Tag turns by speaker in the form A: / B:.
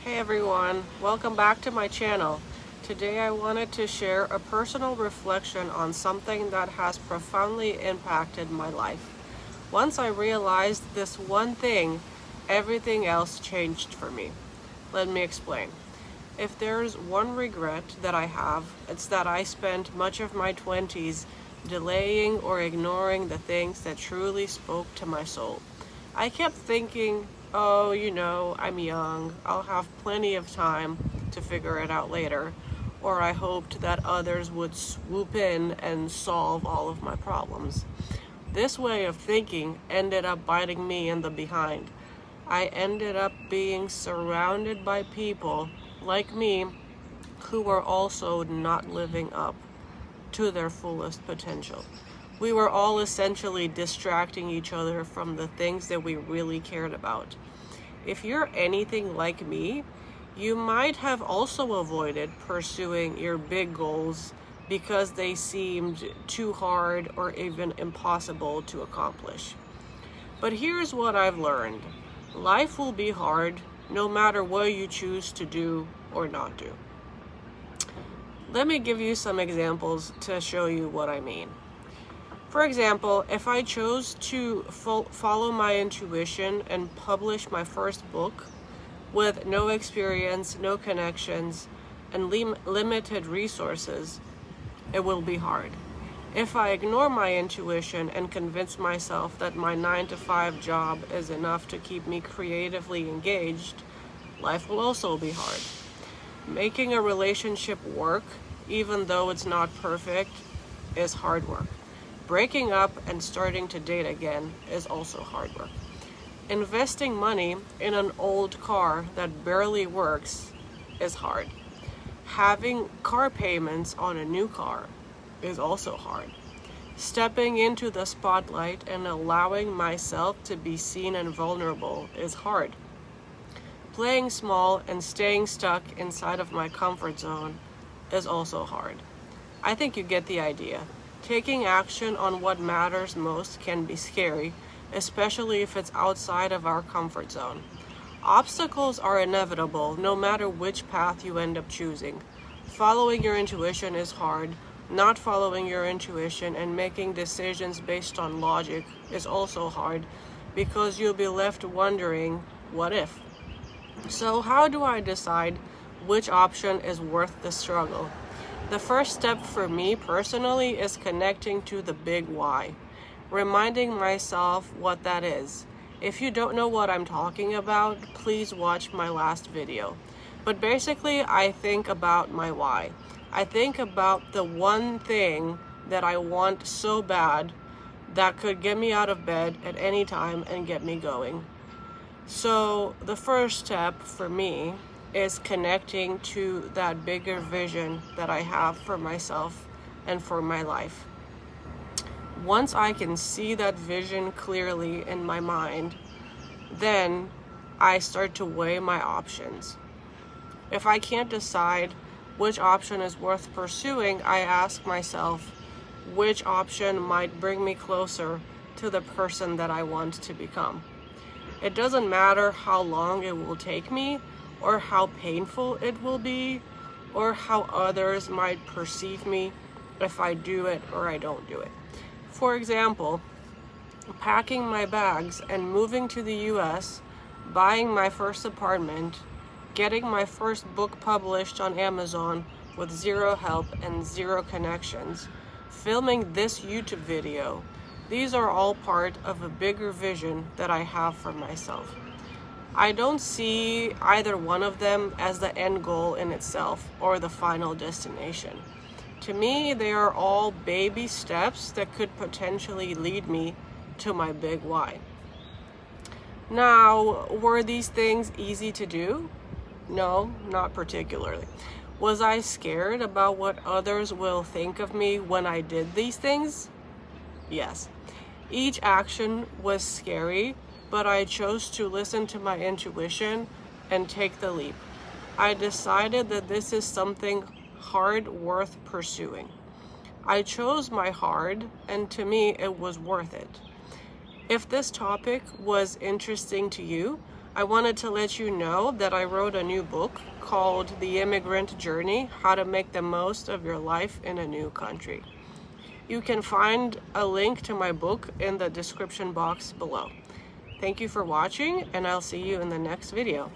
A: Hey everyone, welcome back to my channel. Today I wanted to share a personal reflection on something that has profoundly impacted my life. Once I realized this one thing, everything else changed for me. Let me explain. If there's one regret that I have, it's that I spent much of my 20s delaying or ignoring the things that truly spoke to my soul. I kept thinking, oh, I'm young, I'll have plenty of time to figure it out later, or I hoped that others would swoop in and solve all of my problems. This way of thinking ended up biting me in the behind. I ended up being surrounded by people like me who were also not living up to their fullest potential. We were all essentially distracting each other from the things that we really cared about. If you're anything like me, you might have also avoided pursuing your big goals because they seemed too hard or even impossible to accomplish. But here's what I've learned. Life will be hard no matter what you choose to do or not do. Let me give you some examples to show you what I mean. For example, if I chose to follow my intuition and publish my first book with no experience, no connections, and limited resources, it will be hard. If I ignore my intuition and convince myself that my 9-to-5 job is enough to keep me creatively engaged, life will also be hard. Making a relationship work, even though it's not perfect, is hard work. Breaking up and starting to date again is also hard work. Investing money in an old car that barely works is hard. Having car payments on a new car is also hard. Stepping into the spotlight and allowing myself to be seen and vulnerable is hard. Playing small and staying stuck inside of my comfort zone is also hard. I think you get the idea. Taking action on what matters most can be scary, especially if it's outside of our comfort zone. Obstacles are inevitable no matter which path you end up choosing. Following your intuition is hard. Not following your intuition and making decisions based on logic is also hard because you'll be left wondering, what if? So how do I decide which option is worth the struggle? The first step for me personally is connecting to the big why, reminding myself what that is. If you don't know what I'm talking about, please watch my last video. But basically, I think about my why. I think about the one thing that I want so bad that could get me out of bed at any time and get me going. So the first step for me is connecting to that bigger vision that I have for myself and for my life. Once I can see that vision clearly in my mind, then I start to weigh my options. If I can't decide which option is worth pursuing, I ask myself which option might bring me closer to the person that I want to become. It doesn't matter how long it will take me, or how painful it will be, or how others might perceive me if I do it or I don't do it. For example, packing my bags and moving to the US, buying my first apartment, getting my first book published on Amazon with zero help and zero connections, filming this YouTube video, these are all part of a bigger vision that I have for myself. I don't see either one of them as the end goal in itself or the final destination. To me, they are all baby steps that could potentially lead me to my big why. Now, were these things easy to do? No, not particularly. Was I scared about what others will think of me when I did these things? Yes. Each action was scary, but I chose to listen to my intuition and take the leap. I decided that this is something hard worth pursuing. I chose my hard, and to me, it was worth it. If this topic was interesting to you, I wanted to let you know that I wrote a new book called The Immigrant Journey: How to Make the Most of Your Life in a New Country. You can find a link to my book in the description box below. Thank you for watching, and I'll see you in the next video.